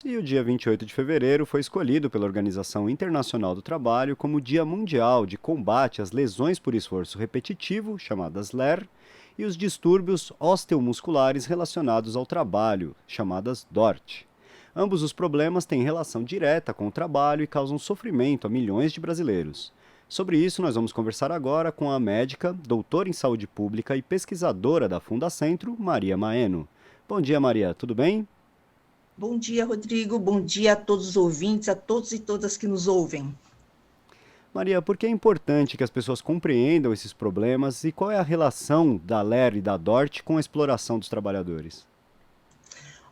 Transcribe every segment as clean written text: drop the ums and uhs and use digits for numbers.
E o dia 28 de fevereiro foi escolhido pela Organização Internacional do Trabalho como Dia Mundial de Combate às Lesões por Esforço Repetitivo, chamadas LER, e os distúrbios osteomusculares relacionados ao trabalho, chamadas DORT. Ambos os problemas têm relação direta com o trabalho e causam sofrimento a milhões de brasileiros. Sobre isso, nós vamos conversar agora com a médica, doutora em saúde pública e pesquisadora da Fundacentro, Maria Maeno. Bom dia, Maria, tudo bem? Bom dia, Rodrigo. Bom dia a todos os ouvintes, a todos e todas que nos ouvem. Maria, por que é importante que as pessoas compreendam esses problemas e qual é a relação da LER e da DORT com a exploração dos trabalhadores?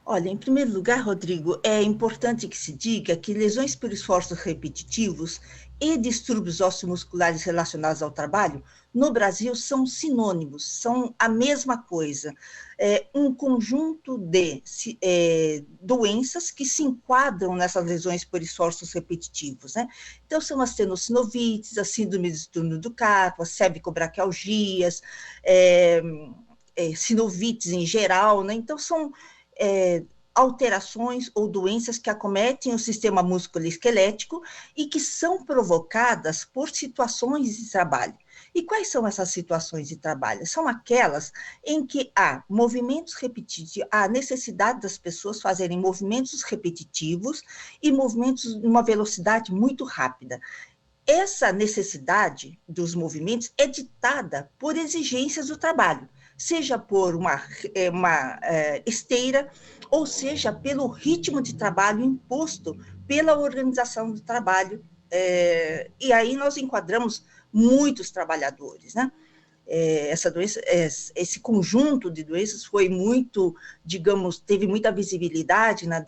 Olha, em primeiro lugar, Rodrigo, é importante que se diga que lesões por esforços repetitivos e distúrbios osteomusculares relacionados ao trabalho, no Brasil, são sinônimos, são a mesma coisa. É um conjunto de doenças que se enquadram nessas lesões por esforços repetitivos, né? Então, são as tenossinovites, a síndrome de túnel do carpo, as cervicobraquialgias, sinovites em geral, né? Então, são alterações ou doenças que acometem o sistema músculo-esquelético e que são provocadas por situações de trabalho. E quais são essas situações de trabalho? São aquelas em que há movimentos repetitivos, há necessidade das pessoas fazerem movimentos repetitivos e movimentos numa velocidade muito rápida. Essa necessidade dos movimentos é ditada por exigências do trabalho, seja por uma esteira, ou seja, pelo ritmo de trabalho imposto pela organização do trabalho. E aí nós enquadramos muitos trabalhadores, né? Essa doença, esse conjunto de doenças foi muito, digamos, teve muita visibilidade na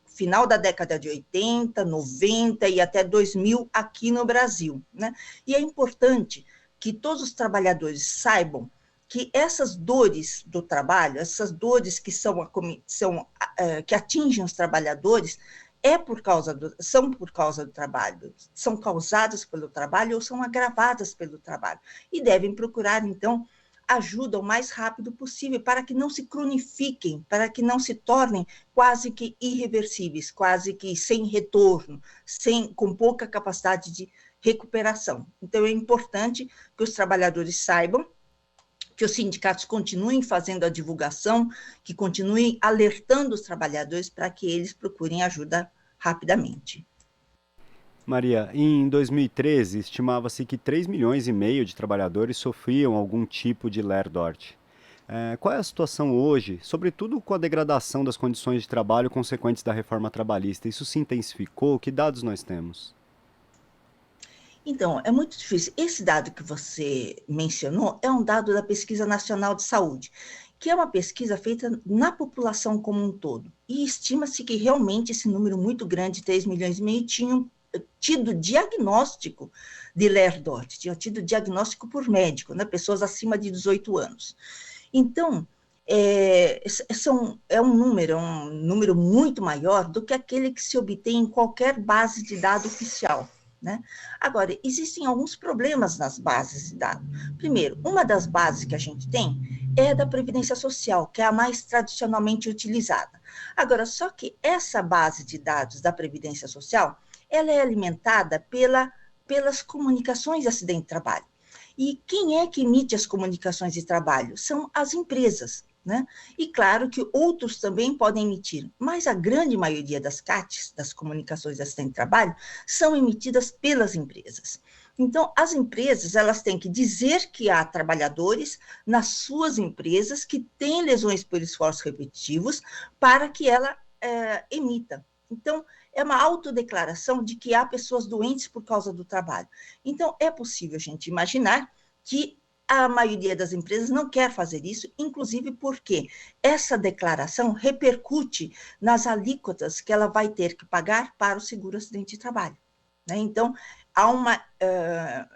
final da década de 80, 90 e até 2000 aqui no Brasil, né? E é importante que todos os trabalhadores saibam que essas dores do trabalho, essas dores que atingem os trabalhadores, são por causa do trabalho, são causadas pelo trabalho ou são agravadas pelo trabalho. E devem procurar, então, ajuda o mais rápido possível para que não se cronifiquem, para que não se tornem quase que irreversíveis, quase que sem retorno, com pouca capacidade de recuperação. Então, é importante que os trabalhadores saibam, que os sindicatos continuem fazendo a divulgação, que continuem alertando os trabalhadores para que eles procurem ajuda rapidamente. Maria, em 2013, estimava-se que 3,5 milhões de trabalhadores sofriam algum tipo de LER-DORT. Qual é a situação hoje, sobretudo com a degradação das condições de trabalho consequentes da reforma trabalhista? Isso se intensificou? Que dados nós temos? Então, é muito difícil. Esse dado que você mencionou é um dado da Pesquisa Nacional de Saúde, que é uma pesquisa feita na população como um todo. E estima-se que realmente esse número muito grande, 3,5 milhões, tinham tido diagnóstico de LER-DORT, tinham tido diagnóstico por médico, né, pessoas acima de 18 anos. Então, é um número muito maior do que aquele que se obtém em qualquer base de dados oficial. Né? Agora, existem alguns problemas nas bases de dados. Primeiro, uma das bases que a gente tem é da Previdência Social, que é a mais tradicionalmente utilizada. Agora, só que essa base de dados da Previdência Social, ela é alimentada pelas comunicações de acidente de trabalho. E quem é que emite as comunicações de trabalho? São as empresas. Né? E claro que outros também podem emitir, mas a grande maioria das CATs, das comunicações de acidente de trabalho, são emitidas pelas empresas. Então, as empresas, elas têm que dizer que há trabalhadores nas suas empresas que têm lesões por esforços repetitivos para que ela emita. Então, é uma autodeclaração de que há pessoas doentes por causa do trabalho. Então, é possível a gente imaginar que a maioria das empresas não quer fazer isso, inclusive porque essa declaração repercute nas alíquotas que ela vai ter que pagar para o seguro acidente de trabalho. Né? Então,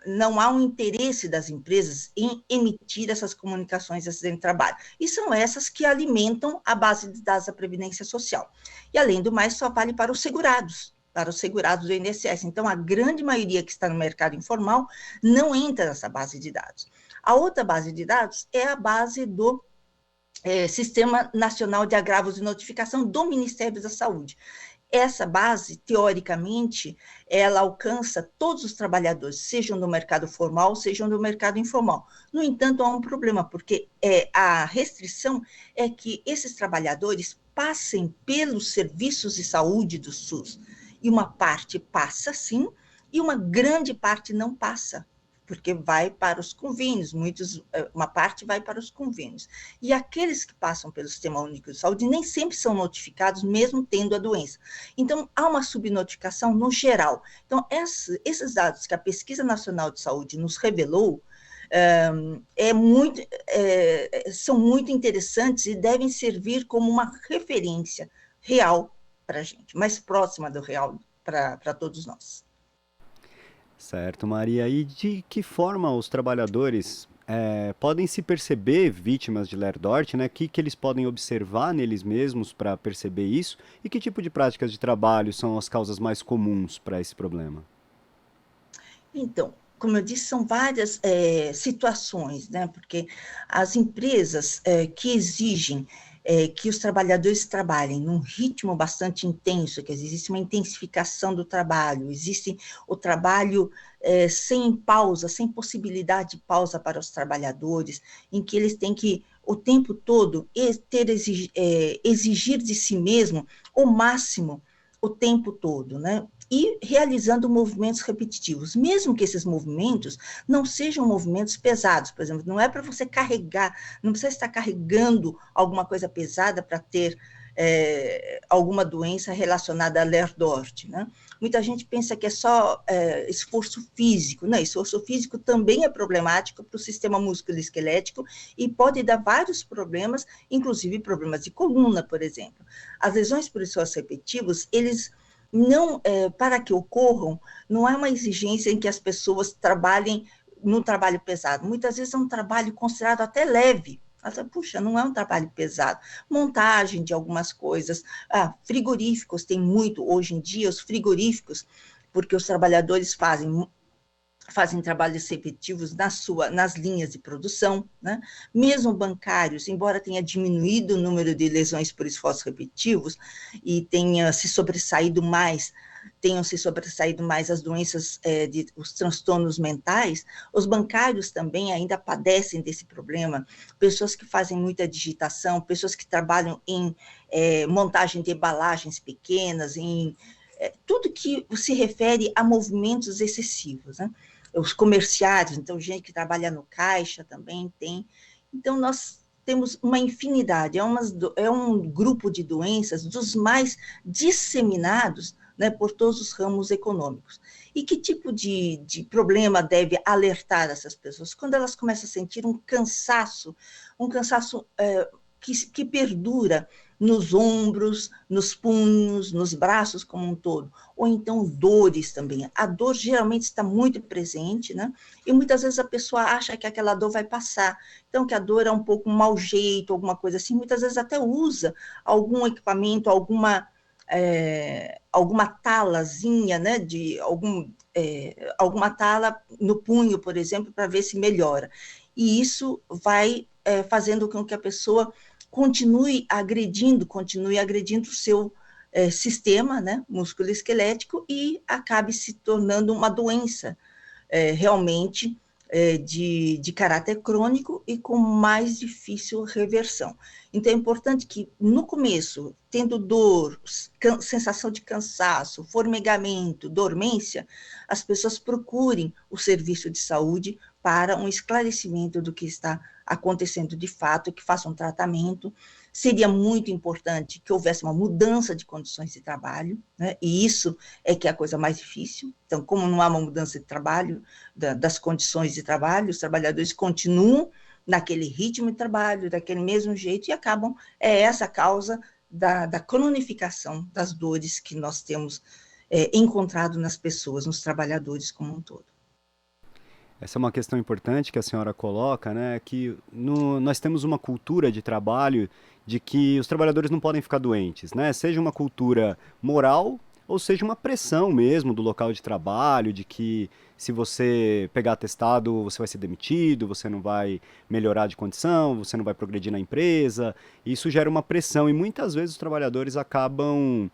não há um interesse das empresas em emitir essas comunicações de acidente de trabalho. E são essas que alimentam a base de dados da Previdência Social. E, além do mais, só vale para os segurados do INSS. Então, a grande maioria que está no mercado informal não entra nessa base de dados. A outra base de dados é a base do Sistema Nacional de Agravos e Notificação do Ministério da Saúde. Essa base, teoricamente, ela alcança todos os trabalhadores, sejam do mercado formal, sejam do mercado informal. No entanto, há um problema, porque a restrição é que esses trabalhadores passem pelos serviços de saúde do SUS. E uma parte passa, sim, e uma grande parte não passa, porque vai para os convênios, uma parte vai para os convênios. E aqueles que passam pelo Sistema Único de Saúde nem sempre são notificados, mesmo tendo a doença. Então, há uma subnotificação no geral. Então, esses dados que a Pesquisa Nacional de Saúde nos revelou, são muito interessantes e devem servir como uma referência real para a gente, mais próxima do real para todos nós. Certo, Maria. E de que forma os trabalhadores podem se perceber vítimas de Lerdort, né? Que eles podem observar neles mesmos para perceber isso? E que tipo de práticas de trabalho são as causas mais comuns para esse problema? Então, como eu disse, são várias situações, né? Porque as empresas que exigem que os trabalhadores trabalhem num ritmo bastante intenso, que existe uma intensificação do trabalho, existe o trabalho sem pausa, sem possibilidade de pausa para os trabalhadores, em que eles têm que, o tempo todo, exigir de si mesmo o máximo o tempo todo, né? E realizando movimentos repetitivos, mesmo que esses movimentos não sejam movimentos pesados, por exemplo, não é para você carregar, não precisa estar carregando alguma coisa pesada para ter alguma doença relacionada a Lerdort, né? Muita gente pensa que é só esforço físico, não, esforço físico também é problemático para o sistema musculoesquelético e pode dar vários problemas, inclusive problemas de coluna, por exemplo. As lesões por esforço repetitivos, eles não, para que ocorram, não é uma exigência em que as pessoas trabalhem no trabalho pesado. Muitas vezes é um trabalho considerado até leve. Puxa, não é um trabalho pesado. Montagem de algumas coisas. Frigoríficos, tem muito, hoje em dia, os frigoríficos, porque os trabalhadores fazem trabalhos repetitivos nas linhas de produção, né? Mesmo bancários, embora tenha diminuído o número de lesões por esforços repetitivos e tenham se sobressaído mais as doenças, os transtornos mentais, os bancários também ainda padecem desse problema, pessoas que fazem muita digitação, pessoas que trabalham em montagem de embalagens pequenas, em tudo que se refere a movimentos excessivos, né? Os comerciários, então, gente que trabalha no caixa também tem. Então, nós temos uma infinidade, é um grupo de doenças dos mais disseminados, né, por todos os ramos econômicos. E que tipo de problema deve alertar essas pessoas? Quando elas começam a sentir um cansaço que perdura nos ombros, nos punhos, nos braços como um todo, ou então dores também. A dor geralmente está muito presente, né? E muitas vezes a pessoa acha que aquela dor vai passar, então que a dor é um pouco um mau jeito, alguma coisa assim, muitas vezes até usa algum equipamento, alguma talazinha, né, alguma tala no punho, por exemplo, para ver se melhora. E isso vai fazendo com que a pessoa continue agredindo o seu sistema, né, musculoesquelético e acabe se tornando uma doença realmente de caráter crônico e com mais difícil reversão. Então, é importante que, no começo, tendo dor, sensação de cansaço, formigamento, dormência, as pessoas procurem o serviço de saúde para um esclarecimento do que está acontecendo de fato, que façam um tratamento. Seria muito importante que houvesse uma mudança de condições de trabalho, né? E isso é que é a coisa mais difícil. Então, como não há uma mudança de trabalho, das condições de trabalho, os trabalhadores continuam naquele ritmo de trabalho, daquele mesmo jeito, e acabam, essa a causa da cronificação das dores que nós temos encontrado nas pessoas, nos trabalhadores como um todo. Essa é uma questão importante que a senhora coloca, né? Que nós temos uma cultura de trabalho de que os trabalhadores não podem ficar doentes, né? Seja uma cultura moral ou seja, uma pressão mesmo do local de trabalho, de que se você pegar atestado, você vai ser demitido, você não vai melhorar de condição, você não vai progredir na empresa. Isso gera uma pressão e muitas vezes os trabalhadores acabam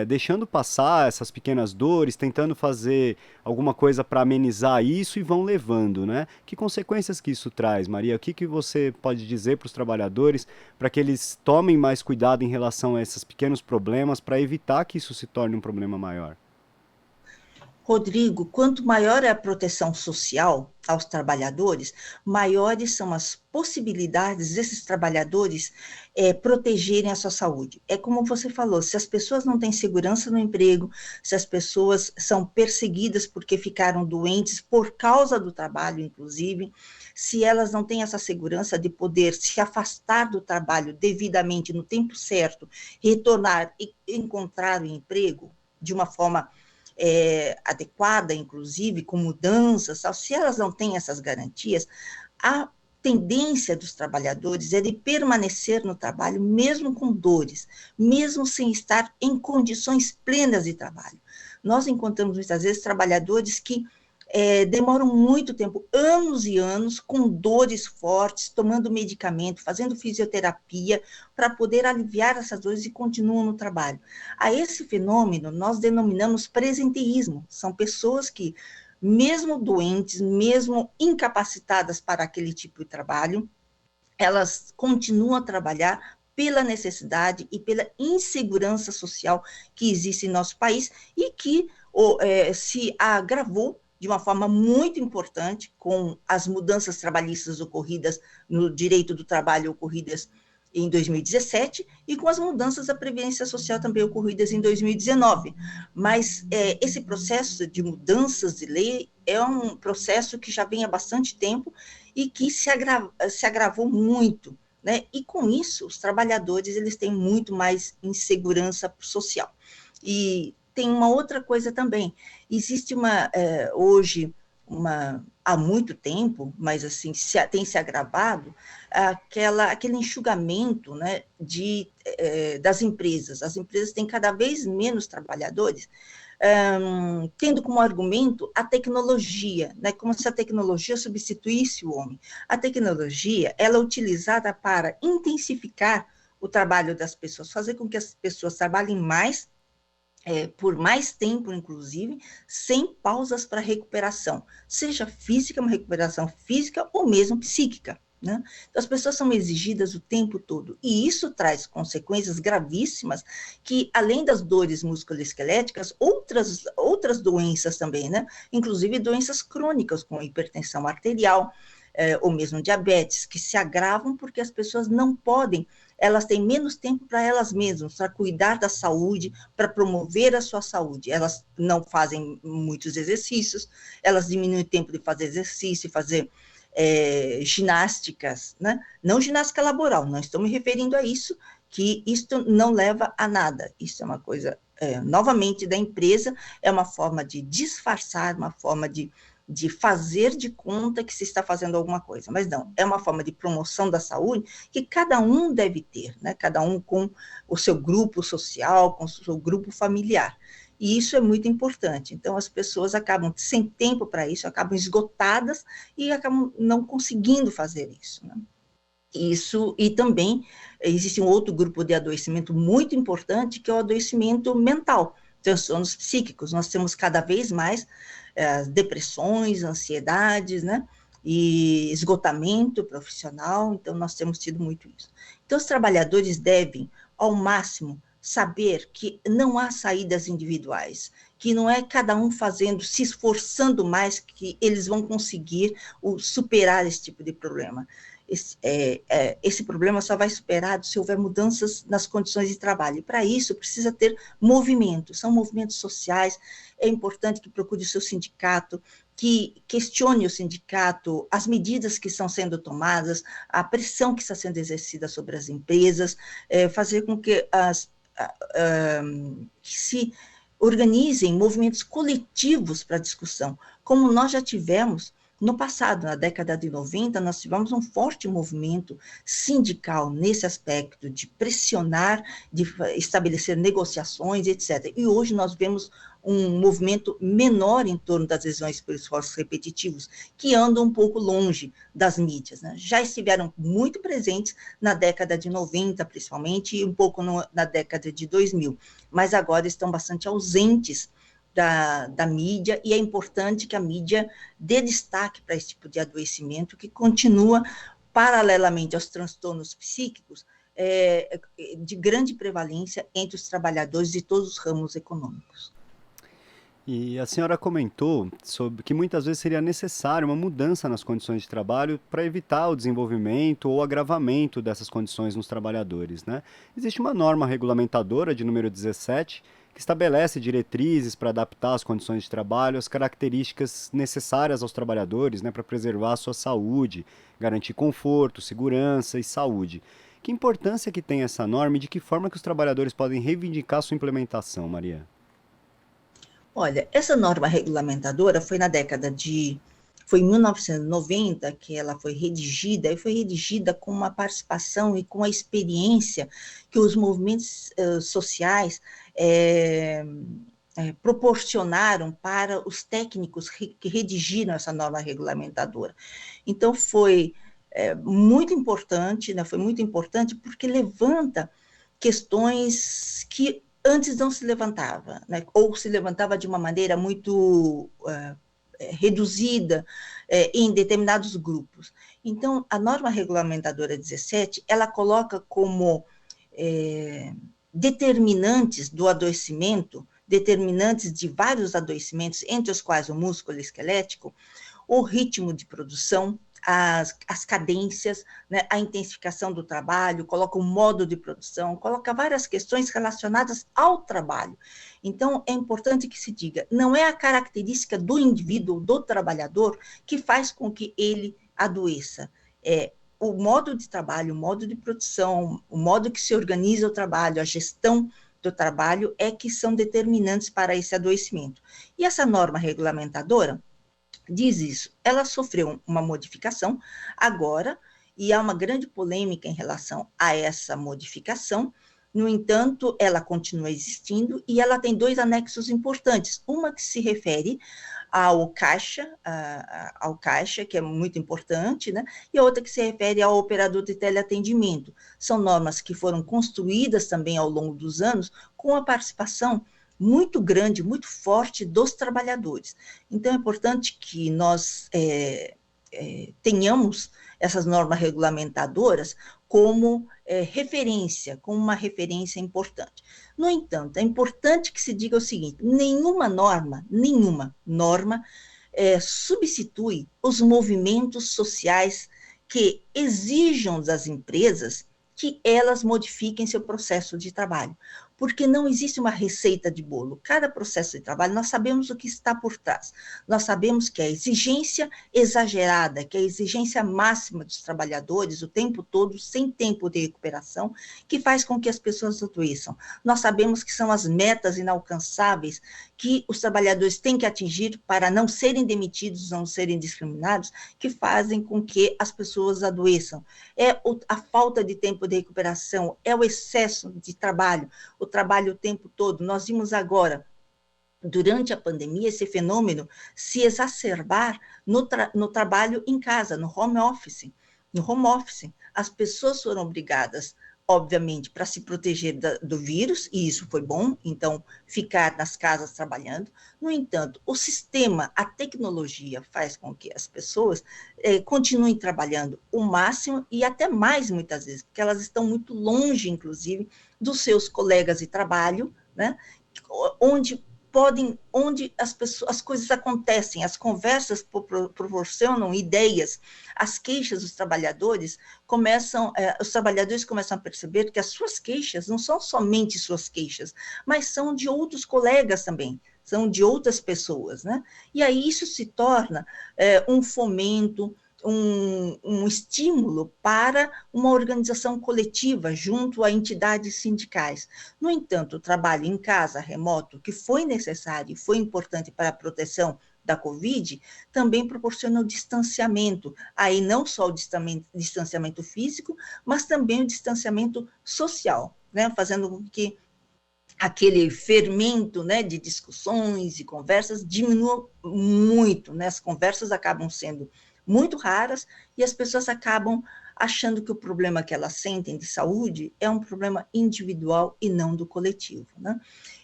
deixando passar essas pequenas dores, tentando fazer alguma coisa para amenizar isso e vão levando, né? Que consequências que isso traz, Maria? O que que você pode dizer para os trabalhadores para que eles tomem mais cuidado em relação a esses pequenos problemas para evitar que isso se torne um problema maior? Rodrigo, quanto maior é a proteção social aos trabalhadores, maiores são as possibilidades desses trabalhadores protegerem a sua saúde. É como você falou, se as pessoas não têm segurança no emprego, se as pessoas são perseguidas porque ficaram doentes por causa do trabalho, inclusive, se elas não têm essa segurança de poder se afastar do trabalho devidamente no tempo certo, retornar e encontrar o emprego de uma forma adequada, inclusive, com mudanças, tal. Se elas não têm essas garantias, a tendência dos trabalhadores é de permanecer no trabalho, mesmo com dores, mesmo sem estar em condições plenas de trabalho. Nós encontramos, muitas vezes, trabalhadores que demoram muito tempo, anos e anos, com dores fortes, tomando medicamento, fazendo fisioterapia, para poder aliviar essas dores e continuam no trabalho. A esse fenômeno nós denominamos presenteísmo. São pessoas que, mesmo doentes, mesmo incapacitadas para aquele tipo de trabalho, elas continuam a trabalhar pela necessidade e pela insegurança social que existe em nosso país e que se agravou de uma forma muito importante com as mudanças trabalhistas ocorridas no direito do trabalho ocorridas em 2017 e com as mudanças da Previdência Social também ocorridas em 2019. Mas esse processo de mudanças de lei é um processo que já vem há bastante tempo e que se agravou muito, né? E com isso, os trabalhadores eles têm muito mais insegurança social. E tem uma outra coisa também. Existe hoje, há muito tempo, mas assim, tem se agravado, aquele enxugamento, né, das empresas. As empresas têm cada vez menos trabalhadores, tendo como argumento a tecnologia, né, como se a tecnologia substituísse o homem. A tecnologia, ela é utilizada para intensificar o trabalho das pessoas, fazer com que as pessoas trabalhem mais, por mais tempo, inclusive, sem pausas para recuperação, seja física, uma recuperação física ou mesmo psíquica, né? Então, as pessoas são exigidas o tempo todo, e isso traz consequências gravíssimas, que além das dores musculoesqueléticas, outras doenças também, né? Inclusive doenças crônicas, como hipertensão arterial, ou mesmo diabetes, que se agravam porque as pessoas não podem, elas têm menos tempo para elas mesmas, para cuidar da saúde, para promover a sua saúde. Elas não fazem muitos exercícios, elas diminuem o tempo de fazer exercício, fazer ginásticas, né? Não ginástica laboral, não estou me referindo a isso, que isto não leva a nada. Isso é uma coisa, novamente, da empresa, é uma forma de disfarçar, uma forma de fazer de conta que se está fazendo alguma coisa, mas não, é uma forma de promoção da saúde que cada um deve ter, né? Cada um com o seu grupo social, com o seu grupo familiar, e isso é muito importante. Então, as pessoas acabam sem tempo para isso, acabam esgotadas e acabam não conseguindo fazer isso, né? Isso, e também existe um outro grupo de adoecimento muito importante, que é o adoecimento mental, transtornos psíquicos. Nós temos cada vez mais depressões, ansiedades, né? E esgotamento profissional, então nós temos tido muito isso. Então, os trabalhadores devem, ao máximo, saber que não há saídas individuais, que não é cada um fazendo, se esforçando mais, que eles vão conseguir superar esse tipo de problema. Esse problema só vai superado se houver mudanças nas condições de trabalho. E para isso precisa ter movimento, são movimentos sociais. É importante que procure o seu sindicato, que questione o sindicato, as medidas que estão sendo tomadas, a pressão que está sendo exercida sobre as empresas, fazer com que se organizem movimentos coletivos para discussão, como nós já tivemos No passado, na década de 90, nós tivemos um forte movimento sindical nesse aspecto de pressionar, de estabelecer negociações, etc. E hoje nós vemos um movimento menor em torno das lesões por esforços repetitivos, que andam um pouco longe das mídias, né? Já estiveram muito presentes na década de 90, principalmente, e um pouco na década de 2000, mas agora estão bastante ausentes da mídia, e é importante que a mídia dê destaque para esse tipo de adoecimento, que continua, paralelamente aos transtornos psíquicos, de grande prevalência entre os trabalhadores de todos os ramos econômicos. E a senhora comentou sobre que muitas vezes seria necessário uma mudança nas condições de trabalho para evitar o desenvolvimento ou agravamento dessas condições nos trabalhadores, né? Existe uma norma regulamentadora de número 17 que estabelece diretrizes para adaptar as condições de trabalho às características necessárias aos trabalhadores, né, para preservar a sua saúde, garantir conforto, segurança e saúde. Que importância que tem essa norma e de que forma que os trabalhadores podem reivindicar sua implementação, Maria? Olha, essa norma regulamentadora foi em 1990 que ela foi redigida, e foi redigida com uma participação e com a experiência que os movimentos sociais proporcionaram para os técnicos que redigiram essa norma regulamentadora. Então, muito importante, né, foi muito importante porque levanta questões que antes não se levantava, né, ou se levantava de uma maneira muito reduzida em determinados grupos. Então, a norma regulamentadora 17, ela coloca como determinantes do adoecimento, determinantes de vários adoecimentos, entre os quais o músculo esquelético, o ritmo de produção, as cadências, né, a intensificação do trabalho, coloca o modo de produção, coloca várias questões relacionadas ao trabalho. Então, é importante que se diga, não é a característica do indivíduo, do trabalhador, que faz com que ele adoeça. É o modo de trabalho, o modo de produção, o modo que se organiza o trabalho, a gestão do trabalho é que são determinantes para esse adoecimento. E essa norma regulamentadora diz isso. Ela sofreu uma modificação agora, e há uma grande polêmica em relação a essa modificação. No entanto, ela continua existindo e ela tem dois anexos importantes. Uma que se refere ao caixa, que é muito importante, né? E a outra que se refere ao operador de teleatendimento. São normas que foram construídas também ao longo dos anos com a participação muito grande, muito forte dos trabalhadores. Então, é importante que nós tenhamos essas normas regulamentadoras como referência, como uma referência importante. No entanto, é importante que se diga o seguinte, nenhuma norma substitui os movimentos sociais que exijam das empresas que elas modifiquem seu processo de trabalho, porque não existe uma receita de bolo. Cada processo de trabalho, nós sabemos o que está por trás. Nós sabemos que a exigência exagerada, que a exigência máxima dos trabalhadores, o tempo todo, sem tempo de recuperação, que faz com que as pessoas adoeçam. Nós sabemos que são as metas inalcançáveis que os trabalhadores têm que atingir para não serem demitidos, não serem discriminados, que fazem com que as pessoas adoeçam. É a falta de tempo de recuperação, é o excesso de trabalho, o trabalho o tempo todo. Nós vimos agora, durante a pandemia, esse fenômeno se exacerbar no trabalho em casa, no home office. No home office, as pessoas foram obrigadas, obviamente, para se proteger do vírus, e isso foi bom, então, ficar nas casas trabalhando. No entanto, o sistema, a tecnologia faz com que as pessoas continuem trabalhando o máximo e até mais, muitas vezes, porque elas estão muito longe, inclusive, dos seus colegas de trabalho, né, onde as coisas acontecem, as conversas proporcionam ideias, as queixas dos trabalhadores os trabalhadores começam a perceber que as suas queixas não são somente suas queixas, mas são de outros colegas também, são de outras pessoas, né? E aí isso se torna um fomento, um estímulo para uma organização coletiva junto a entidades sindicais. No entanto, o trabalho em casa, remoto, que foi necessário e foi importante para a proteção da Covid, também proporciona o distanciamento, aí não só o distanciamento físico, mas também o distanciamento social, né, fazendo com que aquele fermento, né, de discussões e conversas diminua muito, né, as conversas acabam sendo muito raras e as pessoas acabam achando que o problema que elas sentem de saúde é um problema individual e não do coletivo, né?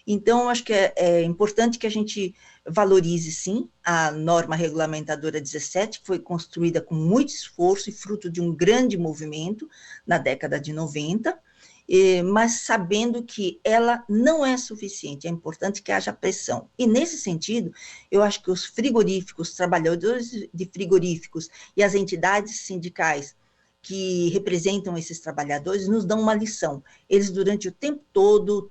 Então, acho que é importante que a gente valorize, sim, a norma regulamentadora 17, que foi construída com muito esforço e fruto de um grande movimento na década de 90, mas sabendo que ela não é suficiente, é importante que haja pressão. E, nesse sentido, eu acho que os frigoríficos, trabalhadores de frigoríficos e as entidades sindicais que representam esses trabalhadores nos dão uma lição. Eles, durante o tempo todo,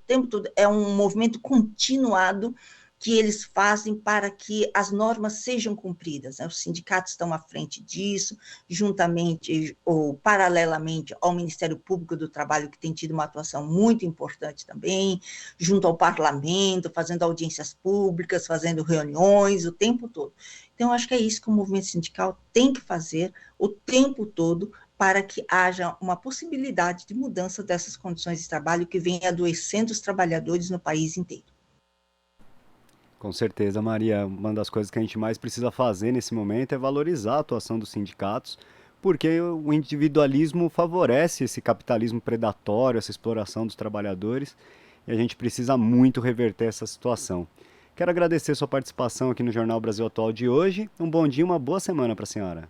é um movimento continuado que eles fazem para que as normas sejam cumpridas, né? Os sindicatos estão à frente disso, juntamente ou paralelamente ao Ministério Público do Trabalho, que tem tido uma atuação muito importante também, junto ao Parlamento, fazendo audiências públicas, fazendo reuniões o tempo todo. Então, acho que é isso que o movimento sindical tem que fazer o tempo todo para que haja uma possibilidade de mudança dessas condições de trabalho que vem adoecendo os trabalhadores no país inteiro. Com certeza, Maria. Uma das coisas que a gente mais precisa fazer nesse momento é valorizar a atuação dos sindicatos, porque o individualismo favorece esse capitalismo predatório, essa exploração dos trabalhadores, e a gente precisa muito reverter essa situação. Quero agradecer sua participação aqui no Jornal Brasil Atual de hoje. Um bom dia e uma boa semana para a senhora.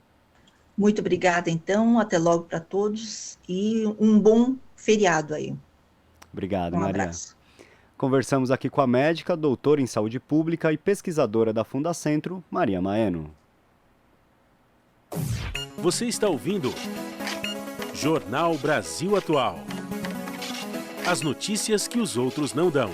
Muito obrigada, então. Até logo para todos e um bom feriado aí. Obrigado, Um Maria. abraço. Conversamos aqui com a médica, doutora em saúde pública e pesquisadora da Fundacentro, Maria Maeno. Você está ouvindo Jornal Brasil Atual. As notícias que os outros não dão.